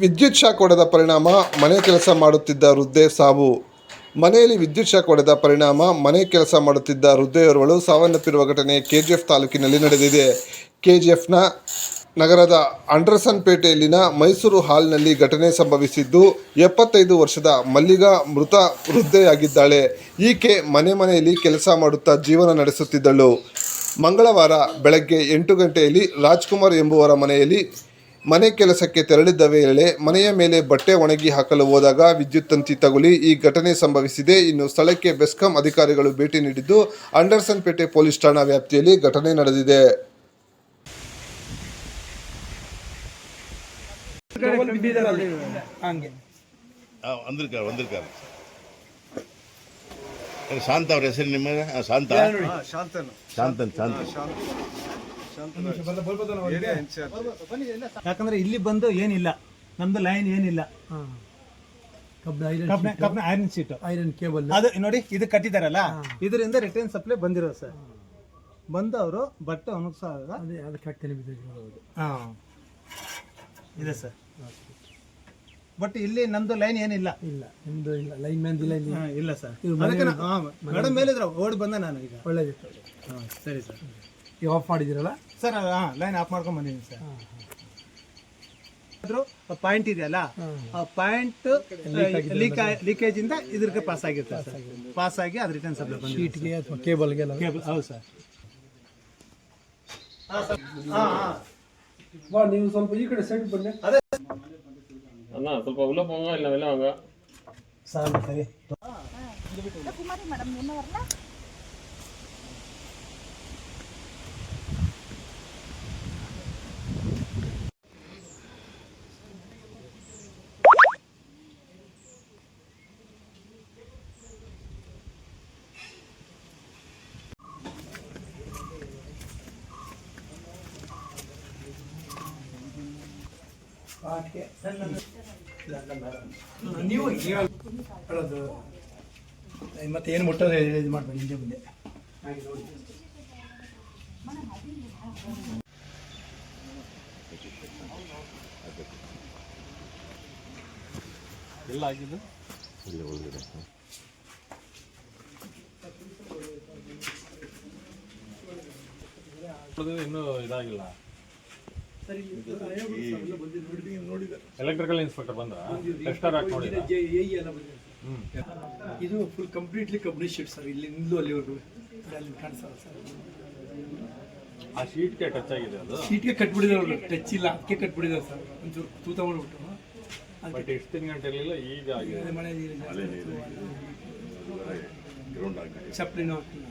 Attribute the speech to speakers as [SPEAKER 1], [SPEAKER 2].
[SPEAKER 1] ವಿದ್ಯುತ್ ಶಾಕ್ ಹೊಡೆದ ಪರಿಣಾಮ ಮನೆ ಕೆಲಸ ಮಾಡುತ್ತಿದ್ದ ವೃದ್ಧೆ ಸಾವು. ಮನೆಯಲ್ಲಿ ವಿದ್ಯುತ್ ಶಾಕ್ ಹೊಡೆದ ಪರಿಣಾಮ ಮನೆ ಕೆಲಸ ಮಾಡುತ್ತಿದ್ದ ವೃದ್ಧೆಯೋರ್ವಳು ಸಾವನ್ನಪ್ಪಿರುವ ಘಟನೆ ಕೆಜಿಎಫ್ ತಾಲೂಕಿನಲ್ಲಿ ನಡೆದಿದೆ. ಕೆಜಿಎಫ್ನ ನಗರದ ಅಂಡರ್ಸನ್ ಪೇಟೆಯಲ್ಲಿನ ಮೈಸೂರು ಹಾಲ್ನಲ್ಲಿ ಘಟನೆ ಸಂಭವಿಸಿದ್ದು, 75 ವರ್ಷದ ಮಲ್ಲಿಗಾ ಮೃತ ವೃದ್ಧೆಯಾಗಿದ್ದಾಳೆ. ಈಕೆ ಮನೆಯಲ್ಲಿ ಕೆಲಸ ಮಾಡುತ್ತಾ ಜೀವನ ನಡೆಸುತ್ತಿದ್ದಳು. ಮಂಗಳವಾರ ಬೆಳಗ್ಗೆ 8 ಗಂಟೆಯಲ್ಲಿ ರಾಜ್ಕುಮಾರ್ ಎಂಬುವರ ಮನೆ ಕೆಲಸಕ್ಕೆ ತೆರಳಿದ್ದ ವೇಳೆ ಮನೆಯ ಮೇಲೆ ಬಟ್ಟೆ ಒಣಗಿ ಹಾಕಲು ಹೋದಾಗ ವಿದ್ಯುತ್ ತಂತಿ ತಗುಲಿ ಈ ಘಟನೆ ಸಂಭವಿಸಿದೆ. ಇನ್ನು ಸ್ಥಳಕ್ಕೆ ಬೆಸ್ಕಾಂ ಅಧಿಕಾರಿಗಳು ಭೇಟಿ ನೀಡಿದ್ದು, ಅಂಡರ್ಸನ್ ಪೇಟೆ ಪೊಲೀಸ್ ಠಾಣಾ ವ್ಯಾಪ್ತಿಯಲ್ಲಿ ಘಟನೆ ನಡೆದಿದೆ.
[SPEAKER 2] ಶಾಂತ ಅವ್ರ ಹೆಸರು ನಿಮ್ಮ ಶಾಂತ
[SPEAKER 3] ಯಾಕಂದ್ರೆ ಇಲ್ಲಿ ಬಂದು ಏನಿಲ್ಲ, ನಮ್ದು ಲೈನ್ ಏನಿಲ್ಲ, ಕಬ್ಬಿಣ ಐರನ್ ಶೀಟ್ ಐರನ್ ಕೇಬಲ್ ಅದು ನೋಡಿ, ಇದು ಕಟ್ಟಿದಾರಲ್ಲ, ಇದರಿಂದ ರಿಟರ್ನ್ ಸಪ್ಲೈ ಬಂದಿರೋದು ಸರ್. ಬಂದು ಅವರು ಬಟ್ಟೆ ಒಣಗಿಸಾಗ ಇದೆ ಸರ್. ಬಟ್ ಇಲ್ಲಿ ನಮ್ದು ಲೈನ್ ಏನಿಲ್ಲ, ನಿಮ್ದು ಇಲ್ಲ ಲೈನ್ ಮ್ಯಾನ್ ಇಲ್ಲ ಸರ್. ಮೇಡಮ್ ಮೇಲಿದ್ರ ಓಡಿ ಬಂದ ನಾನು ಈಗ. ಒಳ್ಳೇದಿತ್ತು. ಸರಿ ಸರ್, ಈಗ ಆಫ್ ಮಾಡಿದಿರಲ್ಲ ಸರ್? ಲೈನ್ ಆಫ್ ಮಾಡ್ಕೊಂಡು ಬಂದಿದ್ದೀನಿ ಸರ್. ಪಾಯಿಂಟ್ ಇದೆಯಲ್ಲ, ಆ ಪಾಯಿಂಟ್ ಲೀಕೇಜ್ ಇಂದ ಇದ್ರಿಗೆ ಪಾಸ್ ಆಗಿರ್ತದೆ ಸರ್. ಪಾಸ್ ಆಗಿ ಅದು ರಿಟರ್ನ್ ಸಪ್ಲೈ ಶೀಟ್ಗೆ ಅಥವಾ ಕೇಬಲ್ಗೆ. ಹೌದು ಸರ್. ನೀವು ಸ್ವಲ್ಪ ಈ ಕಡೆ ಸೈಡ್ ಬನ್ನಿ. ಅದೇ
[SPEAKER 4] ಸ್ವಲ್ಪ ಉಲ್ಲ ಪೋಂಗ ಇಲ್ಲ ವೆಲ್ಲ ವಾಂಗ
[SPEAKER 3] ಸರ್. ಸರಿ
[SPEAKER 5] ಕುಮಾರಿ ಮೇಡಮ್ ನಿಮ್ಮವರಲ್ಲ
[SPEAKER 3] ನೀವು ಹೇಳೋದು ಮತ್ತೆ ಏನು ಮುಟ್ಟೋದು ಇದು ಮಾಡಬೇಡಿ, ಹಿಂದೆ ಮುಂದೆ ಹಾಗೆ ನೋಡಿ.
[SPEAKER 4] ಎಲ್ಲ ಆಗಿದ್ದು ಇನ್ನೂ ಇದಾಗಿಲ್ಲ. ಎಲೆಕ್ಟ್ರಿಕಲ್ ಇನ್ಸ್ಪೆಕ್ಟರ್ ಬಂದ್ರ ಟೆಸ್ಟರ್ ಹಾಕಿ ನೋಡಿ.
[SPEAKER 3] ಇದು ಫುಲ್ ಕಂಪ್ಲೀಟ್ಲಿ ಕಬ್ಬಿಣ ಶೀಟ್ ಸರ್. ಇಲ್ಲಿ ನಿಂದು ಅಲ್ಲಿವರೆಗೂ ಅಲ್ಲಿ ಕಾಣಿಸಲ್ಲ ಸರ್.
[SPEAKER 4] ಆ ಶೀಟ್ಗೆ ಟಚ್ ಆಗಿದೆ, ಅದು
[SPEAKER 3] ಶೀಟ್ಗೆ ಕಟ್ಬಿಟ್ಟಿದ್ದಾರೆ. ಟಚ್ ಇಲ್ಲ, ಅದಕ್ಕೆ ಕಟ್ಬಿಟ್ಟಿದ್ದಾರೆ ಸರ್. ಒಂಚೂರು ತೂತ ಮಾಡಿಬಿಟ್ಟು.
[SPEAKER 4] ಬಟ್ ಎಷ್ಟು ಗಂಟೆ ಇರಲಿಲ್ಲ, ಈಗ ಆಗಿದೆ.
[SPEAKER 3] ಮಳೆ ಚಪ್ಪಲಿನೂ ಹಾಕಿಲ್ಲ.